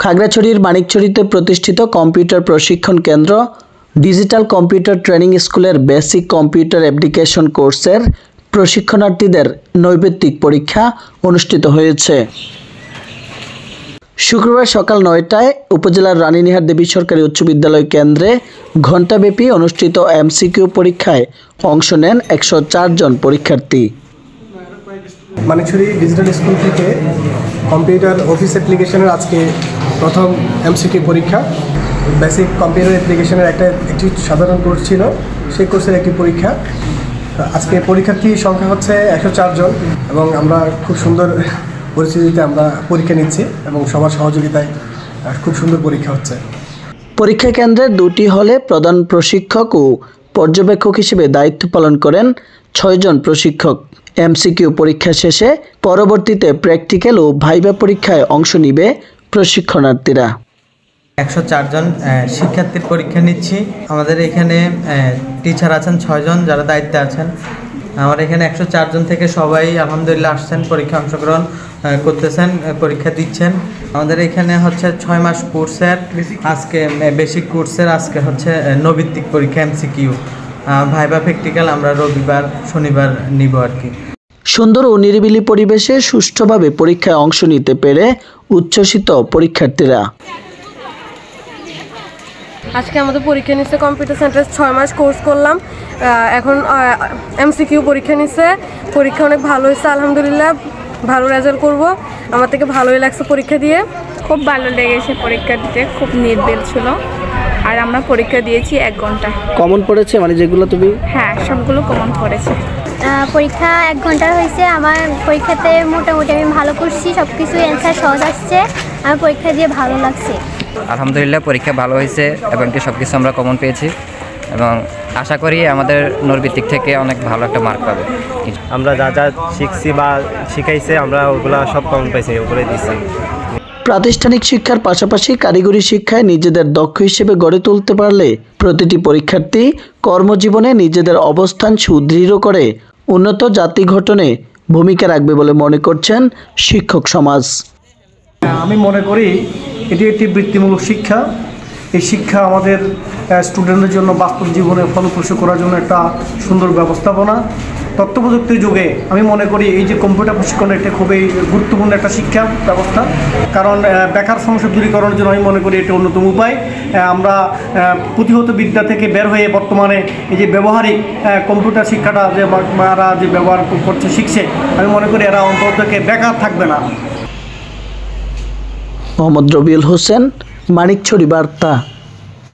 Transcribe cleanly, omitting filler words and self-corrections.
খাগড়াছড়ির মানিকছড়িতে প্রতিষ্ঠিত কম্পিউটার প্রশিক্ষণ কেন্দ্র ডিজিটাল কম্পিউটার ট্রেনিং স্কুলের বেসিক কম্পিউটার অ্যাপ্লিকেশন কোর্সের প্রশিক্ষণার্থীদের নৈবেত্তিক পরীক্ষা অনুষ্ঠিত হয়েছে। শুক্রবার সকাল ৯টায় উপজেলার রানীনিহার দেবী সরকারি উচ্চ বিদ্যালয় কেন্দ্রে ঘণ্টাব্যাপী অনুষ্ঠিত এমসিকিউ পরীক্ষায় অংশ নেন ১০৪ জন পরীক্ষার্থী। মানিকছড়ি ডিজিটাল স্কুল থেকে কম্পিউটার অফিস অ্যাপ্লিকেশনের আজকে প্রথম এমসিকিউ পরীক্ষা। বেসিক কম্পিউটার অ্যাপ্লিকেশনের একটি সাধারণ কোর্স ছিল, সেই কোর্সের একটি পরীক্ষা। আজকে পরীক্ষার্থীর সংখ্যা হচ্ছে ১০৪ জন এবং আমরা খুব সুন্দর পরিস্থিতিতে আমরা পরীক্ষা নিচ্ছি এবং সবার সহযোগিতায় খুব সুন্দর পরীক্ষা হচ্ছে। পরীক্ষা কেন্দ্রের দুটি হলে প্রধান প্রশিক্ষক ও পর্যবেক্ষক হিসেবে দায়িত্ব পালন করেন ৬ জন প্রশিক্ষক। এমসিকিউ পরীক্ষা শেষে পরবর্তীতে প্র্যাকটিক্যাল ও ভাইভা পরীক্ষায় অংশ নিবে প্রশিক্ষণার্থীরা। ১০৪ জন শিক্ষার্থীর পরীক্ষা নিচ্ছি। আমাদের এখানে টিচার আছেন ৬ জন যারা দায়িত্বে আছেন। আমার এখানে ১০৪ জন থেকে সবাই আলহামদুলিল্লাহ আসছেন, পরীক্ষা অংশগ্রহণ করতেছেন, পরীক্ষা দিচ্ছেন। আমাদের এখানে হচ্ছে ৬ মাস কোর্সের আজকে বেসিক কোর্সের আজকে হচ্ছে নৈবেত্তিক পরীক্ষা এমসিকিউ। ভাইভা প্র্যাকটিক্যাল আমরা রবিবার শনিবার নিব আর কি। সুন্দর ও নিরিবিলি পরিবেশে সুষ্ঠুভাবে পরীক্ষায় অংশ নিতে পেরে উচ্ছ্বসিত পরীক্ষার্থীরা। আজকে আমাদের পরীক্ষা নিচ্ছে কম্পিউটার সেন্টারে ৬ মাস কোর্স করলাম, এখন এমসিকিউ পরীক্ষা নিচ্ছে। পরীক্ষা অনেক ভালো হয়েছে, আলহামদুলিল্লাহ ভালো রেজাল্ট করব। আমার থেকে ভালোই লাগছে পরীক্ষা দিয়ে, খুব ভালো লেগেছে পরীক্ষা দিতে, খুব নির্বিল ছিল। আর আমরা পরীক্ষা দিয়েছি ১ ঘন্টা। কমন পড়েছে মানে যেগুলো তুমি? হ্যাঁ, সবগুলো কমন পড়েছে। পরীক্ষা ১ ঘন্টার হয়েছে। আমার পরীক্ষাতে মোটামুটি আমি ভালো করছি, সব কিছু অ্যান্সার সহজ আসছে। আমার পরীক্ষা দিয়ে ভালো লাগছে। আলহামদুলিল্লাহ পরীক্ষা ভালো হয়েছে এবং সব কিছু আমরা কমন পেয়েছি এবং আশা করি আমাদের নৈবেত্তিক থেকে অনেক ভালো একটা মার্ক পাবে। আমরা যা যা শিখছি বা শিখাইছে আমরা ওগুলো সব কমন পাইছি, ওগুলোই দিচ্ছি। প্রাতিষ্ঠানিক শিক্ষার পাশাপাশি কারিগরি শিক্ষায় নিজেদের দক্ষ হিসেবে গড়ে তুলতে পারলে প্রতিটি পরীক্ষার্থী কর্মজীবনে নিজেদের অবস্থান সুদৃঢ় করে উন্নত জাতি গঠনে ভূমিকা রাখবে বলে মনে করছেন শিক্ষক সমাজ। আমি মনে করি এটি একটি বৃত্তিমূলক শিক্ষা। এই শিক্ষা আমাদের স্টুডেন্টদের জন্য বাস্তব জীবনে ফলপ্রসূ করার জন্য একটা সুন্দর ব্যবস্থাপনা। তথ্য প্রযুক্তির যুগে আমি মনে করি এই যে কম্পিউটার প্রশিক্ষণ একটা খুবই গুরুত্বপূর্ণ একটা শিক্ষা ব্যবস্থা, কারণ বেকার সমস্যা দূরীকরণের জন্য আমি মনে করি এটি অন্যতম উপায়। আমরা পুঁথিগত বিদ্যা থেকে বের হয়ে বর্তমানে এই যে ব্যবহারিক কম্পিউটার শিক্ষাটা যে এরা যে ব্যবহার করছে শিখছে, আমি মনে করি এরা অন্তত থেকে বেকার থাকবে না। মোহাম্মদ রবিউল হোসেন, মানিকছড়ি বার্তা।